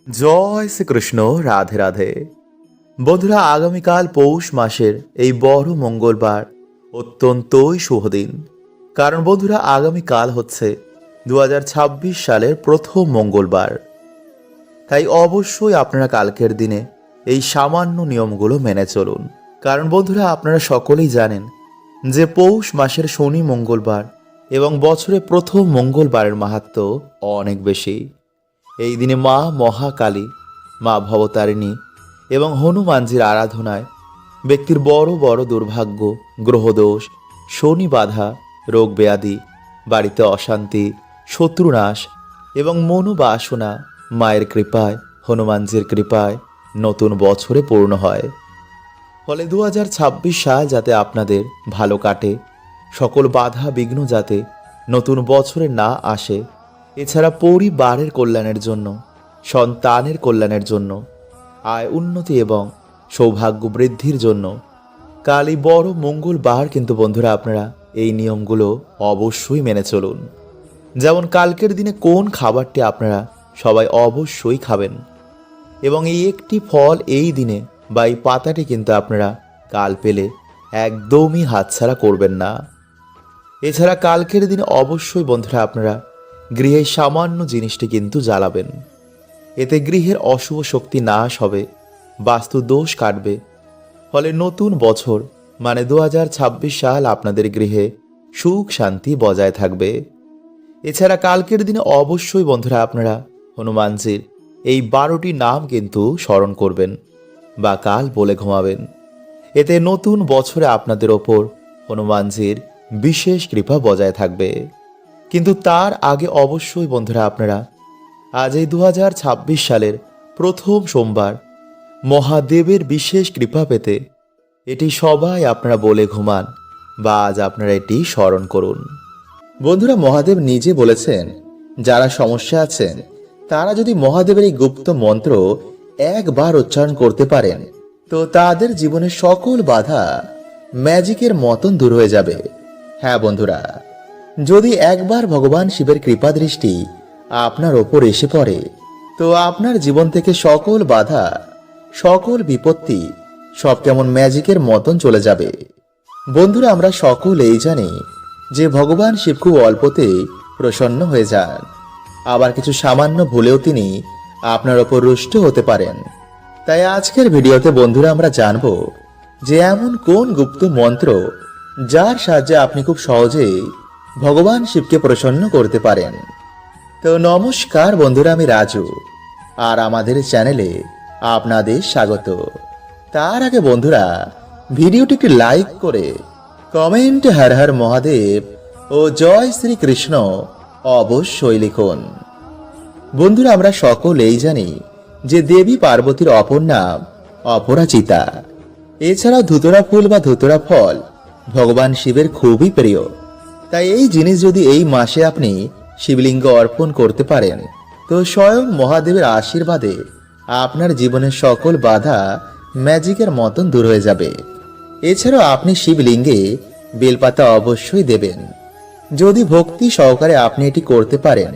জয় শ্রীকৃষ্ণ। রাধে রাধে। বন্ধুরা, আগামীকাল পৌষ মাসের এই বড় মঙ্গলবার অত্যন্তই শুভ দিন। কারণ বন্ধুরা, আগামীকাল হচ্ছে 2026 সালের প্রথম মঙ্গলবার। তাই অবশ্যই আপনারা কালকের দিনে এই সামান্য নিয়মগুলো মেনে চলুন। কারণ বন্ধুরা, আপনারা সকলেই জানেন যে পৌষ মাসের শনি মঙ্গলবার এবং বছরের প্রথম মঙ্গলবারের মাহাত্ম্য অনেক বেশি। এই দিনে মা মহাকালী, মা ভবতারিণী এবং হনুমানজির আরাধনায় ব্যক্তির বড় বড় দুর্ভাগ্য, গ্রহদোষ, শনি বাধা, রোগ ব্যাধি, বাড়িতে অশান্তি, শত্রুনাশ এবং মনোবাসনা মায়ের কৃপায়, হনুমানজির কৃপায় নতুন বছরে পূর্ণ হয়। ফলে 2026 সাল যাতে আপনাদের ভালো কাটে, সকল বাধা বিঘ্ন যাতে নতুন বছরে না আসে, এছাড়া পরিবারের কল্যাণের জন্য, সন্তানের কল্যাণের জন্য, আয় উন্নতি এবং সৌভাগ্য বৃদ্ধির জন্য কাল এই বড় মঙ্গলবার কিন্তু বন্ধুরা আপনারা এই নিয়মগুলো অবশ্যই মেনে চলুন। যেমন কালকের দিনে কোন খাবারটি আপনারা সবাই অবশ্যই খাবেন এবং এই একটি ফল এই দিনে বা এই পাতাটি কিন্তু আপনারা কাল পেলে একদমই হাতছাড়া করবেন না। এছাড়া কালকের দিনে অবশ্যই বন্ধুরা আপনারা গৃহের সামান্য জিনিসটি কিন্তু জ্বালাবেন। এতে গৃহের অশুভ শক্তি নাশ হবে, বাস্তু দোষ কাটবে। ফলে নতুন বছর মানে 2026 সাল আপনাদের গৃহে সুখ শান্তি বজায় থাকবে। এছাড়া কালকের দিনে অবশ্যই বন্ধুরা আপনারা হনুমানজির এই 12টি নাম কিন্তু স্মরণ করবেন বা কাল বলে ঘুমাবেন। এতে নতুন বছরে আপনাদের ওপর হনুমানজির বিশেষ কৃপা বজায় থাকবে। কিন্তু তার আগে অবশ্যই বন্ধুরা আপনারা আজ এই 2026 সালের প্রথম সোমবার মহাদেবের বিশেষ কৃপা পেতে এটি সবাই আপনারা বলে ঘুমান বা আজ আপনারা এটি স্মরণ করুন। বন্ধুরা, মহাদেব নিজে বলেছেন যারা সমস্যা আছেন তারা যদি মহাদেবের এই গুপ্ত মন্ত্র একবার উচ্চারণ করতে পারেন তো তাদের জীবনের সকল বাধা ম্যাজিকের মতন দূর হয়ে যাবে। হ্যাঁ বন্ধুরা, যদি একবার ভগবান শিবের কৃপা দৃষ্টি আপনার ওপর এসে পড়ে তো আপনার জীবন থেকে সকল বাধা, সকল বিপত্তি সব কেমন ম্যাজিকের মতন চলে যাবে। বন্ধুরা, আমরা সকলেই জানি যে ভগবান শিব খুব অল্পতেই প্রসন্ন হয়ে যান, আবার কিছু সামান্য ভুলেও তিনি আপনার ওপর রুষ্ট হতে পারেন। তাই আজকের ভিডিওতে বন্ধুরা আমরা জানব যে এমন কোন গুপ্ত মন্ত্র যার সাহায্যে আপনি খুব সহজেই ভগবান শিবকে প্রসন্ন করতে পারেন। তো নমস্কার বন্ধুরা, আমি রাজু আর আমাদের চ্যানেলে আপনাদের স্বাগত। তার আগে বন্ধুরা ভিডিওটিকে লাইক করে কমেন্ট হর হর মহাদেব ও জয় শ্রীকৃষ্ণ অবশ্যই লিখুন। বন্ধুরা, আমরা সকলেই জানি যে দেবী পার্বতীর অপর নাম অপরাজিতা। এছাড়াও ধুতরা ফুল বা ধুতরা ফল ভগবান শিবের খুবই প্রিয়। তাই এই জিনিস যদি এই মাসে আপনি শিবলিঙ্গ অর্পণ করতে পারেন তো স্বয়ং মহাদেবের আশীর্বাদে আপনার জীবনের সকল বাধা ম্যাজিকের মতন দূর হয়ে যাবে। এছাড়াও আপনি শিবলিঙ্গে বেলপাতা অবশ্যই দেবেন। যদি ভক্তি সহকারে আপনি এটি করতে পারেন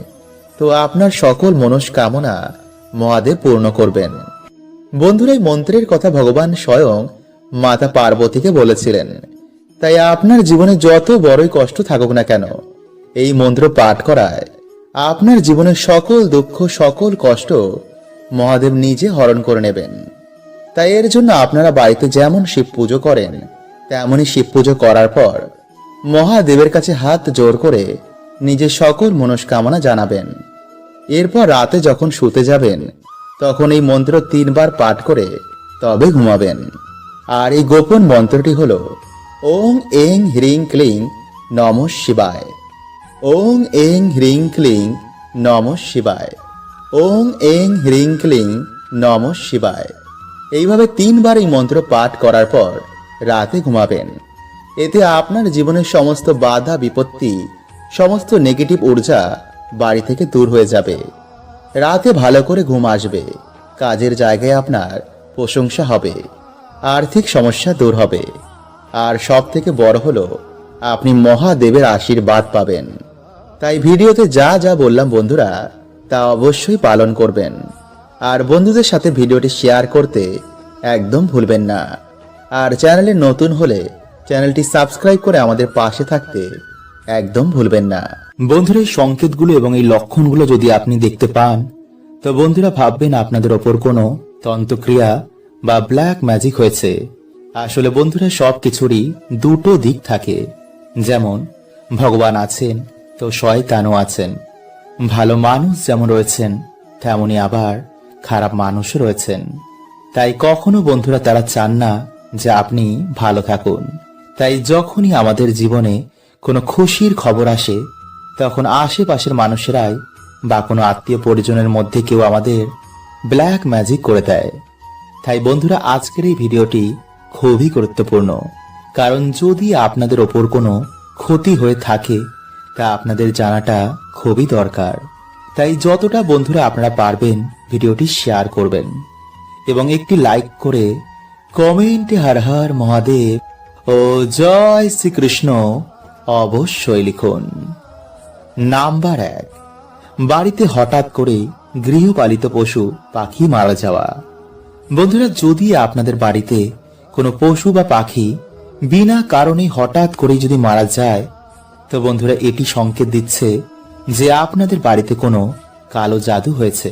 তো আপনার সকল মনস্কামনা মহাদেব পূর্ণ করবেন। বন্ধুরা, এই মন্ত্রের কথা ভগবান স্বয়ং মাতা পার্বতীকে বলেছিলেন। তাই আপনার জীবনে যত বড়ই কষ্ট থাকুক না কেন, এই মন্ত্র পাঠ করায় আপনার জীবনের সকল দুঃখ, সকল কষ্ট মহাদেব নিজে হরণ করে নেবেন। তাই এর জন্য আপনারা বাড়িতে যেমন শিব পুজো করেন তেমনই শিব পুজো করার পর মহাদেবের কাছে হাত জোর করে নিজের সকল মনস্কামনা জানাবেন। এরপর রাতে যখন শুতে যাবেন তখন এই মন্ত্র 3 বার পাঠ করে তবে ঘুমাবেন। আর এই গোপন মন্ত্রটি হলো ওং এং হ্রিং ক্লিং নমঃ শিবায়। ওং এং হ্রিং ক্লিং নমঃ শিবায়। ওং এং হ্রিং ক্লিং নমঃ শিবায়। এইভাবে 3 বার এই মন্ত্র পাঠ করার পর রাতে ঘুমাবেন। এতে আপনার জীবনের সমস্ত বাধা বিপত্তি, সমস্ত নেগেটিভ ঊর্জা বাড়ি থেকে দূর হয়ে যাবে। রাতে ভালো করে ঘুম আসবে, কাজের জায়গায় আপনার প্রশংসা হবে, আর্থিক সমস্যা দূর হবে, আর সব থেকে বড় হলো আপনি মহাদেবের আশীর্বাদ পাবেন। তাই ভিডিওতে যা যা বললাম বন্ধুরা তা অবশ্যই পালন করবেন। আর বন্ধুদের সাথে ভিডিওটি শেয়ার করতে একদম ভুলবেন না। আর চ্যানেলে নতুন হলে চ্যানেলটি সাবস্ক্রাইব করে আমাদের পাশে থাকতে একদম ভুলবেন না। বন্ধুরা, এই সংকেতগুলো এবং এই লক্ষণগুলো যদি আপনি দেখতে পান, তো বন্ধুরা ভাববেন আপনাদের ওপর কোনো তন্ত্রক্রিয়া বা ব্ল্যাক ম্যাজিক হয়েছে। আসলে বন্ধুরা, সব কিছুরই দুটো দিক থাকে। যেমন ভগবান আছেন, তো শয়তানও আছেন। ভালো মানুষ যেমন রয়েছেন, তেমনি আবার খারাপ মানুষও রয়েছেন। তাই কখনো বন্ধুরা তারা চান না যে আপনি ভালো থাকুন। তাই যখনই আমাদের জীবনে কোনো খুশির খবর আসে, তখন আশেপাশের মানুষেরাই বা কোনো আত্মীয় পরিজনের মধ্যে কেউ আমাদের ব্ল্যাক ম্যাজিক করে দেয়। তাই বন্ধুরা, আজকের এই ভিডিওটি খুবই গুরুত্বপূর্ণ। কারণ যদি আপনাদের ওপর কোনো ক্ষতি হয়ে থাকে, তা আপনাদের জানাটা খুবই দরকার। তাই যতটা বন্ধুরা আপনারা পারবেন ভিডিওটি শেয়ার করবেন এবং একটি লাইক করে কমেন্টে হর হর মহাদেব ও জয় শ্রীকৃষ্ণ অবশ্যই লিখুন। নাম্বার 1, বাড়িতে হঠাৎ করে গৃহপালিত পশু পাখি মারা যাওয়া। বন্ধুরা, যদি আপনাদের বাড়িতে কোনো পশু বা পাখি বিনা কারণে হঠাৎ করে যদি মারা যায়, তো বন্ধুরা এটি সংকেত দিচ্ছে যে আপনাদের বাড়িতে কোনো কালো জাদু হয়েছে,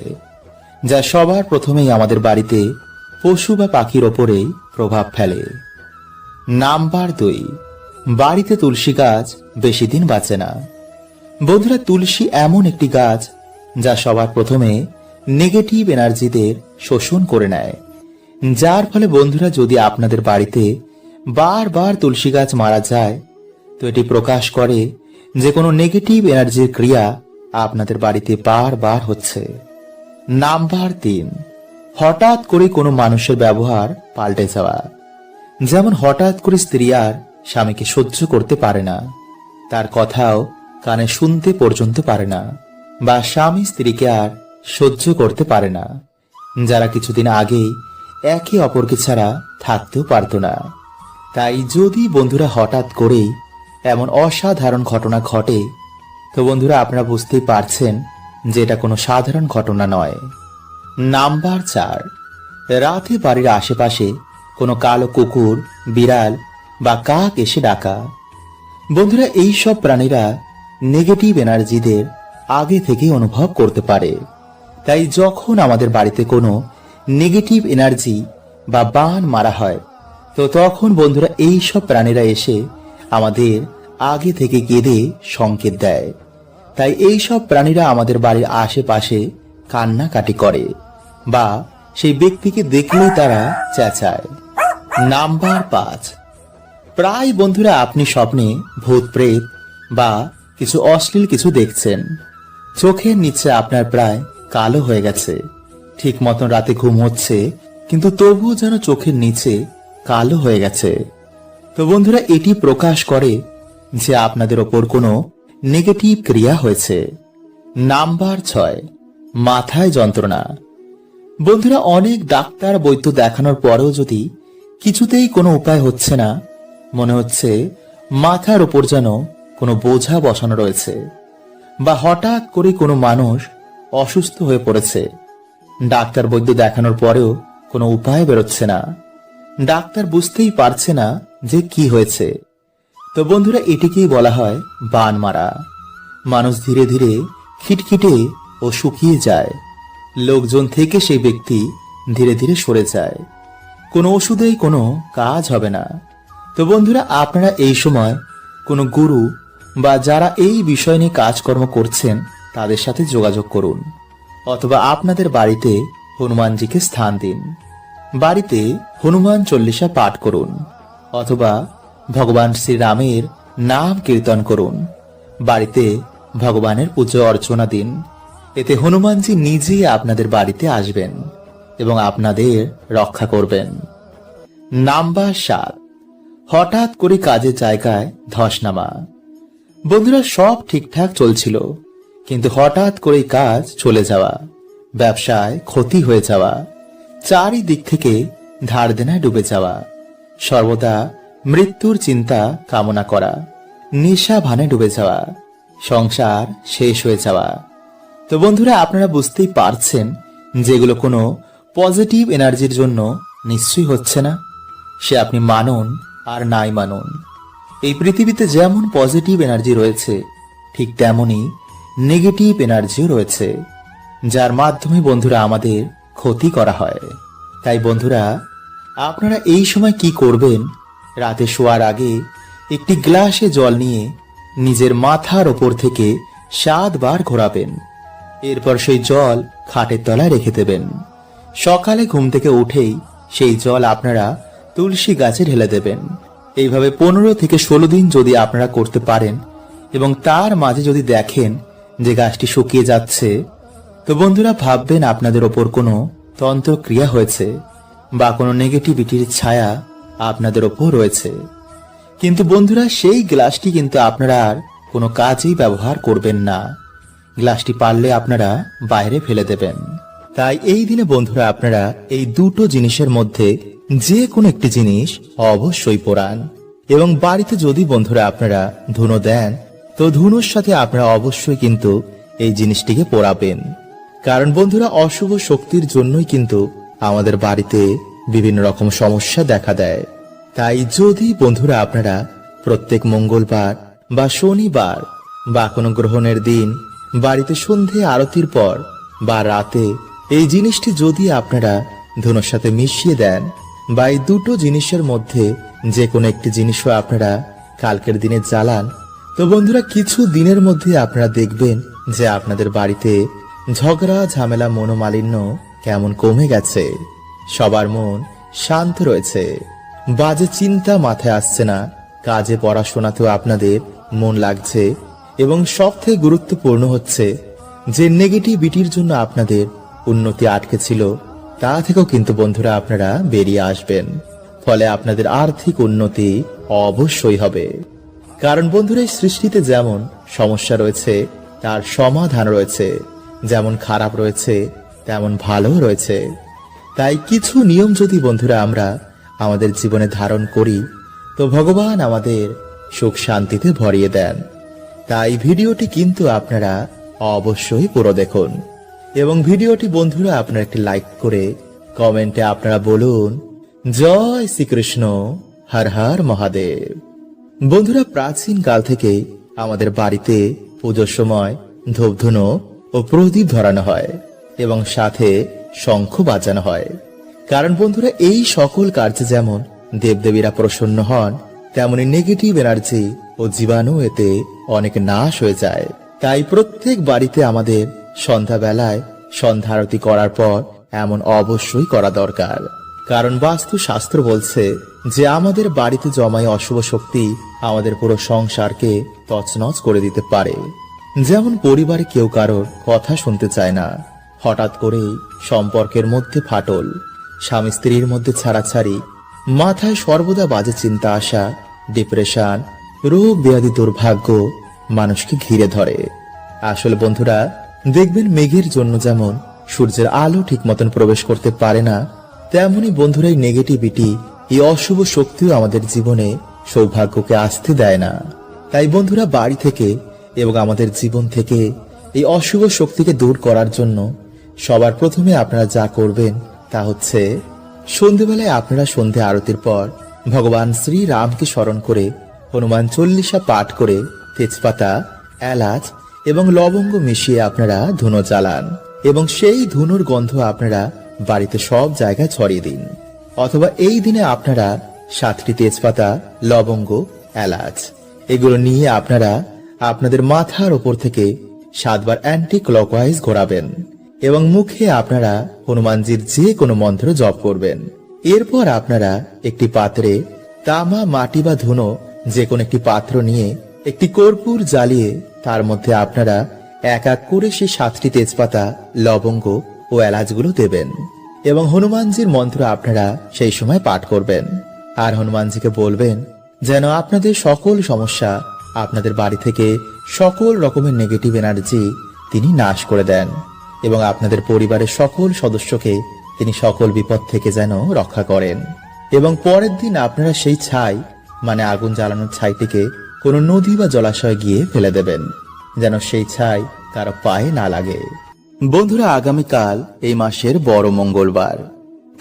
যা সবার প্রথমেই আমাদের বাড়িতে পশু বা পাখির ওপরেই প্রভাব ফেলে। নাম্বার 2, বাড়িতে তুলসী গাছ বেশি দিন বাঁচে না। বন্ধুরা, তুলসী এমন একটি গাছ যা সবার প্রথমে নেগেটিভ এনার্জিদের শোষণ করে নেয়, যার ফলে বন্ধুরা যদি আপনাদের বাড়িতে বারবার তুলসী গাছ মারা যায়, তো এটি প্রকাশ করে যে কোনো নেগেটিভ এনার্জির ক্রিয়া আপনাদের বাড়িতে বারবার হচ্ছে। নাম্বার 3, হঠাৎ করে কোনো মানুষের ব্যবহার পাল্টে যাওয়া। যেমন হঠাৎ করে স্ত্রী আর স্বামীকে সহ্য করতে পারে না, তার কথাও কানে শুনতে পর্যন্ত পারে না, বা স্বামী স্ত্রীকে আর সহ্য করতে পারে না, যারা কিছুদিন আগেই একে অপরকে ছাড়া থাকতেও পারত না। তাই যদি বন্ধুরা হঠাৎ করেই এমন অসাধারণ ঘটনা ঘটে, তো বন্ধুরা আপনারা বুঝতেই পারছেন যে এটা কোনো সাধারণ ঘটনা নয়। নাম্বার 4, রাতে বাড়ির আশেপাশে কোনো কালো কুকুর, বিড়াল বা কাক এসে ডাকা। বন্ধুরা, এই সব প্রাণীরা নেগেটিভ এনার্জিদের আগে থেকেই অনুভব করতে পারে। তাই যখন আমাদের বাড়িতে কোনো নেগেটিভ এনার্জি বা বান মারা হয়, তো তখন বন্ধুরা এই সব প্রাণীরা এসে আমাদের আগে থেকে কেঁদে সংকেত দেয়। তাই এই সব প্রাণীরা আমাদের বাড়ির আশেপাশে কান্নাকাটি করে বা সেই ব্যক্তিকে দেখলেই তারা চেঁচায়। নাম্বার 5, প্রায় বন্ধুরা আপনি স্বপ্নে ভূত প্রেত বা কিছু অশ্লীল কিছু দেখছেন। চোখের নিচে আপনার প্রায় কালো হয়ে গেছে, ঠিক মতন রাতে ঘুম হচ্ছে, কিন্তু তবুও যেন চোখের নিচে কালো হয়ে গেছে। তো বন্ধুরা এটি প্রকাশ করে যে আপনাদের ওপর কোনো নেগেটিভ ক্রিয়া হয়েছে। নাম্বার 6, মাথায় যন্ত্রণা। বন্ধুরা, অনেক ডাক্তার বৈদ্য দেখানোর পরেও যদি কিছুতেই কোনো উপায় হচ্ছে না, মনে হচ্ছে মাথার ওপর যেন কোনো বোঝা বসানো রয়েছে, বা হঠাৎ করে কোনো মানুষ অসুস্থ হয়ে পড়েছে, ডাক্তার বৈদ্য দেখানোর পরেও কোনো উপায় বেরোচ্ছে না, ডাক্তার বুঝতেই পারছে না যে কি হয়েছে, তো বন্ধুরা এটিকেই বলা হয় বান মারা। মানুষ ধীরে ধীরে খিটখিটে ও শুকিয়ে যায়, লোকজন থেকে সেই ব্যক্তি ধীরে ধীরে সরে যায়, কোনো ওষুধেই কোনো কাজ হবে না। তো বন্ধুরা আপনারা এই সময় কোনো গুরু বা যারা এই বিষয় নিয়ে কাজকর্ম করছেন তাদের সাথে যোগাযোগ করুন, অথবা আপনাদের বাড়িতে হনুমানজিকে স্থান দিন, বাড়িতে হনুমান চল্লিশা পাঠ করুন, অথবা ভগবান শ্রীরামের নাম কীর্তন করুন, বাড়িতে ভগবানের পুজো অর্চনা দিন। এতে হনুমানজি নিজেই আপনাদের বাড়িতে আসবেন এবং আপনাদের রক্ষা করবেন। নাম্বার 7, হঠাৎ করে কাজের জায়গায় ধস নামা। বন্ধুরা, সব ঠিকঠাক চলছিল, কিন্তু হঠাৎ করে কাজ চলে যাওয়া, ব্যবসায় ক্ষতি হয়ে যাওয়া, চারিদিক থেকে ধার দেনায় ডুবে যাওয়া, সর্বদা মৃত্যুর চিন্তা কামনা করা, নেশা ভানে ডুবে যাওয়া, সংসার শেষ হয়ে যাওয়া। তো বন্ধুরা আপনারা বুঝতেই পারছেন যেগুলো কোনো পজিটিভ এনার্জির জন্য নিশ্চয়ই হচ্ছে না। সে আপনি মানুন আর নাই মানুন, এই পৃথিবীতে যেমন পজিটিভ এনার্জি রয়েছে ঠিক তেমনি নেগেটিভ এনার্জিও রয়েছে, যার মাধ্যমে বন্ধুরা আমাদের ক্ষতি করা হয়। তাই বন্ধুরা, আপনারা এই সময় কি করবেন, রাতে শোয়ার আগে একটি গ্লাসে জল নিয়ে নিজের মাথার ওপর থেকে 7 বার ঘোরাবেন। এরপর সেই জল খাটের তলায় রেখে দেবেন। সকালে ঘুম থেকে উঠেই সেই জল আপনারা তুলসী গাছে ঢেলে দেবেন। এইভাবে 15 থেকে 16 দিন যদি আপনারা করতে পারেন এবং তার মাঝে যদি দেখেন যে গাছটি শুকিয়ে যাচ্ছে, তো বন্ধুরা ভাববেন আপনাদের ওপর কোনো তন্ত্রক্রিয়া হয়েছে বা কোনো নেগেটিভিটির ছায়া আপনাদের ওপর রয়েছে। কিন্তু বন্ধুরা, সেই গ্লাসটি কিন্তু আপনারা আর কোনো কাজেই ব্যবহার করবেন না। গ্লাসটি পারলে আপনারা বাইরে ফেলে দেবেন। তাই এই দিনে বন্ধুরা আপনারা এই দুটো জিনিসের মধ্যে যে কোনো একটি জিনিস অবশ্যই পোড়ান। এবং বাড়িতে যদি বন্ধুরা আপনারা ধুনো দেন, তো ধুনোর সাথে আপনারা অবশ্যই কিন্তু এই জিনিসটিকে পোড়াবেন। কারণ বন্ধুরা, অশুভ শক্তির জন্যই কিন্তু আমাদের বাড়িতে বিভিন্ন রকম সমস্যা দেখা দেয়। তাই যদি বন্ধুরা আপনারা প্রত্যেক মঙ্গলবার বা শনিবার বা কোনো গ্রহণের দিন বাড়িতে সন্ধে আরতির পর বা রাতে এই জিনিসটি যদি আপনারা ধুনোর সাথে মিশিয়ে দেন, বা এই দুটো জিনিসের মধ্যে যে কোনো একটি জিনিসও আপনারা কালকের দিনে জ্বালান, তো বন্ধুরা কিছু দিনের মধ্যে আপনারা দেখবেন যে আপনাদের বাড়িতে ঝগড়া ঝামেলা মনোমালিন্য কেমন কমে গেছে। সবার মন শান্ত রয়েছে, বাজে চিন্তা মাথায় আসছে না, কাজে পড়াশোনাতেও আপনাদের মন লাগছে। এবং সবথেকে গুরুত্বপূর্ণ হচ্ছে যে নেগেটিভিটির জন্য আপনাদের উন্নতি আটকে ছিল, তা থেকেও কিন্তু বন্ধুরা আপনারা বেরিয়ে আসবেন। ফলে আপনাদের আর্থিক উন্নতি অবশ্যই হবে। কারণ বন্ধুরা, এই সৃষ্টিতে যেমন সমস্যা রয়েছে তার সমাধান রয়েছে, যেমন খারাপ রয়েছে তেমন ভালো রয়েছে। তাই কিছু নিয়ম যদি বন্ধুরা আমরা আমাদের জীবনে ধারণ করি, তো ভগবান আমাদের সুখ শান্তিতে ভরিয়ে দেন। তাই ভিডিওটি কিন্তু আপনারা অবশ্যই পুরো দেখুন। এবং ভিডিওটি বন্ধুরা আপনারা একটি লাইক করে কমেন্টে আপনারা বলুন, জয় শ্রীকৃষ্ণ, হর হর মহাদেব। বন্ধুরা, প্রাচীন কাল থেকে আমাদের বাড়িতে পুজোর সময় ধূপধুনো ও প্রদীপ ধরানো হয় এবং সাথে শঙ্খ বাজানো হয়। কারণ বন্ধুরা, এই সকল কার্যে যেমন দেবদেবীরা প্রসন্ন হন, তেমনি নেগেটিভ এনার্জি ও জীবাণু এতে অনেক নাশ হয়ে যায়। তাই প্রত্যেক বাড়িতে আমাদের সন্ধ্যাবেলায় সন্ধ্যা আরতি করার পর এমন অবশ্যই করা দরকার। কারণ বাস্তু শাস্ত্র বলছে যে আমাদের বাড়িতে জমায় অশুভ শক্তি আমাদের পুরো সংসারকে তছনছ করে দিতে পারে। যেমন পরিবারে কেউ কারোর কথা শুনতে চায় না, হঠাৎ করেই সম্পর্কের মধ্যে ফাটল, স্বামী স্ত্রীর মধ্যে ছাড়াছাড়ি, মাথায় সর্বদা বাজে চিন্তা আসা, ডিপ্রেশন, রোগ ব্যাধি, দুর্ভাগ্য মানুষকে ঘিরে ধরে। আসলে বন্ধুরা, দেখবেন মেঘের জন্য যেমন সূর্যের আলো ঠিক মতন প্রবেশ করতে পারে না, তেমনি বন্ধুরা এই নেগেটিভিটি, এই অশুভ শক্তিও আমাদের জীবনে সৌভাগ্যকে আসতে দেয় না। তাই বন্ধুরা, বাড়ি থেকে এবং আমাদের জীবন থেকে এই অশুভ শক্তিকে দূর করার জন্য সবার প্রথমে আপনারা যা করবেন তা হচ্ছে সন্ধ্যেবেলায় আপনারা সন্ধে আরতির পর ভগবান শ্রী রামকে স্মরণ করে হনুমান চল্লিশা পাঠ করে তেজপাতা, এলাচ এবং লবঙ্গ মিশিয়ে আপনারা ধুনো জ্বালান এবং সেই ধুনোর গন্ধ আপনারা বাড়িতে সব জায়গায় ছড়িয়ে দিন। অথবা এই দিনে আপনারা 7টি তেজপাতা, লবঙ্গ, এলাচ এগুলো নিয়ে আপনারা আপনাদের মাথার ওপর থেকে 7 বার অ্যান্টি ক্লকওয়াইজ ঘোরাবেন এবং মুখে আপনারা হনুমানজির যে কোনো মন্ত্র জপ করবেন। এরপর আপনারা একটি পাত্রে তামা, মাটি বা ধুনো যে কোনো একটি পাত্র নিয়ে একটি কর্পূর জ্বালিয়ে তার মধ্যে আপনারা এক এক করে সেই 7টি তেজপাতা, লবঙ্গ ও এলাচগুলো দেবেন এবং হনুমানজির মন্ত্র আপনারা সেই সময় পাঠ করবেন। আর হনুমানজিকে বলবেন যেন আপনাদের সকল সমস্যা, আপনাদের বাড়ি থেকে সকল রকমের নেগেটিভ এনার্জি তিনি নাশ করে দেন এবং আপনাদের পরিবারের সকল সদস্যকে তিনি সকল বিপদ থেকে যেন রক্ষা করেন। এবং পরের দিন আপনারা সেই ছাই, মানে আগুন জ্বালানোর ছাইটিকে কোনো নদী বা জলাশয়ে গিয়ে ফেলে দেবেন, যেন সেই ছাই কারো পায়ে না লাগে। বন্ধুরা আগামীকাল এই মাসের বড় মঙ্গলবার,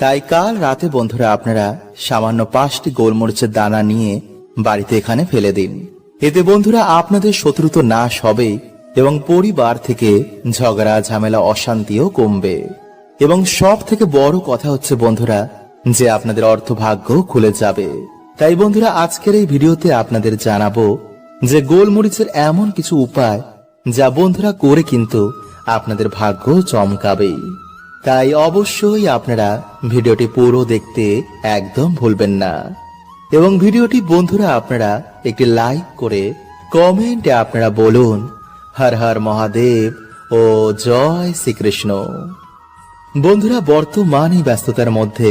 তাই কাল রাতে বন্ধুরা আপনারা সামান্য 5টি গোলমরিচের দানা নিয়ে বাড়িতে এখানে ফেলে দিন। এতে বন্ধুরা আপনাদের শত্রু তো নাশ হবে এবং পরিবার থেকে ঝগড়া ঝামেলা অশান্তিও কমবে। এবং সব থেকে বড় কথা হচ্ছে বন্ধুরা যে আপনাদের অর্থভাগ্য খুলে যাবে। তাই বন্ধুরা আজকের এই ভিডিওতে আপনাদের জানাবো যে গোলমরিচের এমন কিছু উপায় যা বন্ধুরা করে কিন্তু আপনাদের ভাগ্য চমকাবেই। তাই অবশ্যই আপনারা ভিডিওটি পুরো দেখতে একদম ভুলবেন না। এবং ভিডিওটি বন্ধুরা আপনারা একটি লাইক করে কমেন্টে আপনারা বলুন হর হর মহাদেব ও জয় শ্রীকৃষ্ণ। বন্ধুরা বর্তমান এই ব্যস্ততার মধ্যে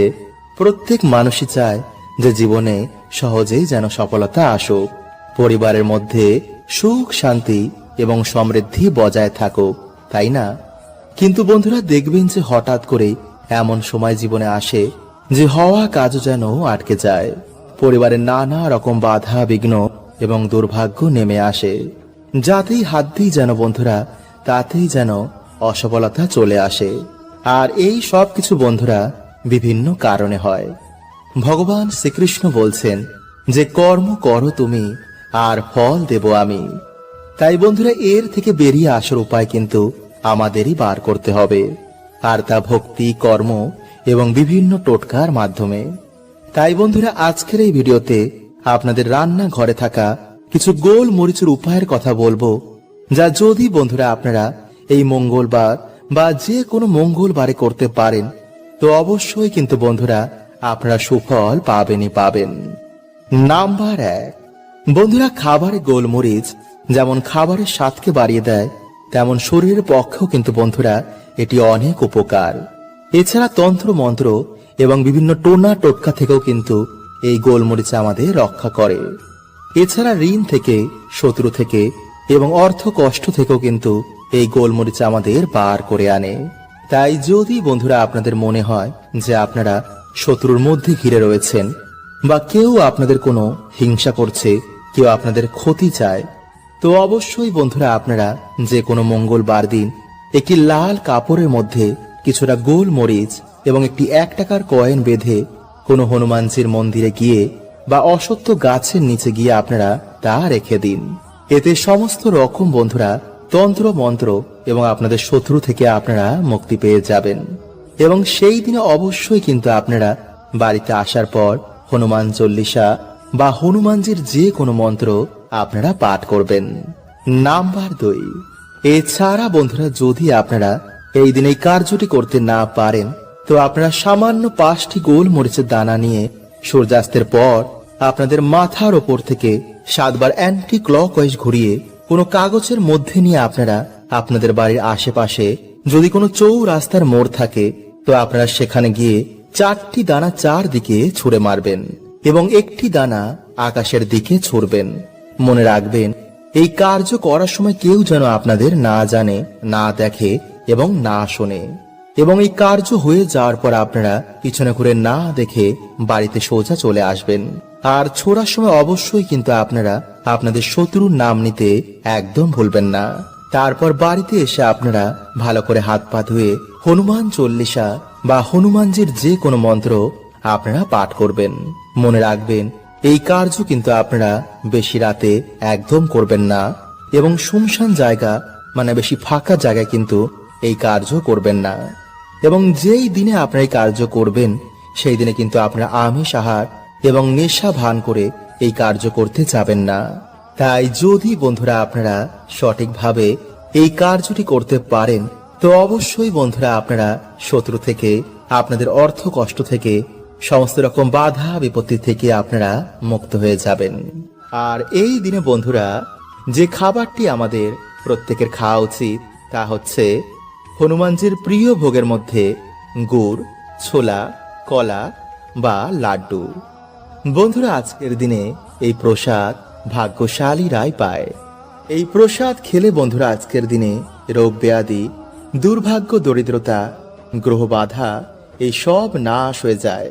প্রত্যেক মানুষই চায় যে জীবনে সহজেই যেন সফলতা আসুক, পরিবারের মধ্যে সুখ শান্তি এবং সমৃদ্ধি বজায় থাকুক, তাই না? কিন্তু বন্ধুরা দেখবেন যে হঠাৎ করে এমন সময় জীবনে আসে যে হওয়া কাজও যেন আটকে যায়, পরিবারের নানা রকম বাধা বিঘ্ন এবং দুর্ভাগ্য নেমে আসে, যাতেই হাত দিই যেন বন্ধুরা তাতেই যেন অসফলতা চলে আসে। আর এই সব কিছু বন্ধুরা বিভিন্ন কারণে হয়। ভগবান শ্রীকৃষ্ণ বলছেন যে কর্ম করো তুমি আর ফল দেব আমি। তাই বন্ধুরা এর থেকে বেরিয়ে আসার উপায় কিন্তু আমাদেরই বার করতে হবে, আর তা ভক্তি কর্ম এবং বিভিন্ন টোটকার মাধ্যমে। তাই বন্ধুরা আজকের এই ভিডিওতে আপনাদের রান্না ঘরে থাকা কিছু গোল মরিচের উপায়ের কথা বলবো, যা যদি বন্ধুরা আপনারা এই মঙ্গলবার বা যে কোনো মঙ্গলবারে করতে পারেন তো অবশ্যই কিন্তু বন্ধুরা আপনারা সুফল পাবেনই পাবেন। নাম্বার 1, বন্ধুরা খাবারে গোলমরিচ যেমন খাবারের স্বাদকে বাড়িয়ে দেয়, তেমন শরীরের পক্ষেও কিন্তু বন্ধুরা এটি অনেক উপকার। এছাড়া তন্ত্র মন্ত্র এবং বিভিন্ন টোনা টোটকা থেকেও কিন্তু এই গোলমরিচ আমাদের রক্ষা করে। এছাড়া ঋণ থেকে, শত্রু থেকে এবং অর্থ কষ্ট থেকেও কিন্তু এই গোলমরিচ আমাদের বার করে আনে। তাই যদি বন্ধুরা আপনাদের মনে হয় যে আপনারা শত্রুর মধ্যে ঘিরে রয়েছেন বা কেউ আপনাদের কোনো হিংসা করছে, কেউ আপনাদের ক্ষতি চায়, তো অবশ্যই বন্ধুরা আপনারা যে কোনো মঙ্গলবার দিন একটি লাল কাপড়ের মধ্যে কিছুটা গোলমরিচ এবং একটি 1 টাকার কয়েন বেঁধে কোনো হনুমানজির মন্দিরে গিয়ে বা অশ্বত্থ গাছের নিচে গিয়ে আপনারা তা রেখে দিন। এতে সমস্ত রকম বন্ধুরা তন্ত্র মন্ত্র এবং আপনাদের শত্রু থেকে আপনারা মুক্তি পেয়ে যাবেন। এবং সেই দিনে অবশ্যই কিন্তু আপনারা বাড়িতে আসার পর হনুমান চল্লিশা বা হনুমানজির যে কোনো মন্ত্র আপনারা পাঠ করবেন। নাম্বার 2, এছাড়া বন্ধুরা যদি আপনারা এই দিন এই কার্যটি করতে না পারেন তো আপনারা সামান্য 5টি গোলমরিচের দানা নিয়ে সূর্যাস্তের পর আপনাদের মাথার ওপর থেকে 7 বার অ্যান্টি ক্লকওয়াইজ ঘুরিয়ে কোনো কাগজের মধ্যে নিয়ে আপনারা আপনাদের বাড়ির আশেপাশে যদি কোনো চৌরাস্তার মোড় থাকে তো আপনারা সেখানে গিয়ে 4টি দানা 4 দিকে ছুঁড়ে মারবেন এবং একটি দানা আকাশের দিকে ছুঁড়বেন। মনে রাখবেন এই কার্য করার সময় কেউ যেন আপনাদের না জানে, না দেখে এবং না শোনে। এবং এই কার্য হয়ে যাওয়ার পর আপনারা পিছনে ঘুরে না দেখে বাড়িতে সোজা চলে আসবেন। আর ছোড়ার সময় অবশ্যই কিন্তু আপনারা আপনাদের শত্রুর নাম নিতে একদম ভুলবেন না। তারপর বাড়িতে এসে আপনারা ভালো করে হাত পা ধুয়ে হনুমান চল্লিশা বা হনুমানজির যে কোনো মন্ত্র আপনারা পাঠ করবেন। মনে রাখবেন এই কার্য কিন্তু আপনারা বেশি রাতে একদম করবেন না এবং শুনশান জায়গা মানে বেশি ফাঁকা জায়গায় কিন্তু এই কার্য করবেন না। এবং যেই দিনে আপনারা এই কার্য করবেন সেই দিনে কিন্তু আপনারা আমিষ আহার এবং নেশা ভান করে এই কার্য করতে যাবেন না। তাই যদি বন্ধুরা আপনারা সঠিকভাবে এই কার্যটি করতে পারেন তো অবশ্যই বন্ধুরা আপনারা শত্রু থেকে, আপনাদের অর্থ কষ্ট থেকে, সমস্ত রকম বাধা বিপত্তি থেকে আপনারা মুক্ত হয়ে যাবেন। আর এই দিনে বন্ধুরা যে খাবারটি আমাদের প্রত্যেকের খাওয়া উচিত তা হচ্ছে হনুমানজির প্রিয় ভোগের মধ্যে গুড়, ছোলা, কলা বা লাড্ডু। বন্ধুরা আজকের দিনে এই প্রসাদ ভাগ্যশালীরাই পায়। এই প্রসাদ খেলে বন্ধুরা আজকের দিনে রোগ ব্যাধি, দুর্ভাগ্য, দরিদ্রতা, গ্রহ বাধা এই সব নাশ হয়ে যায়।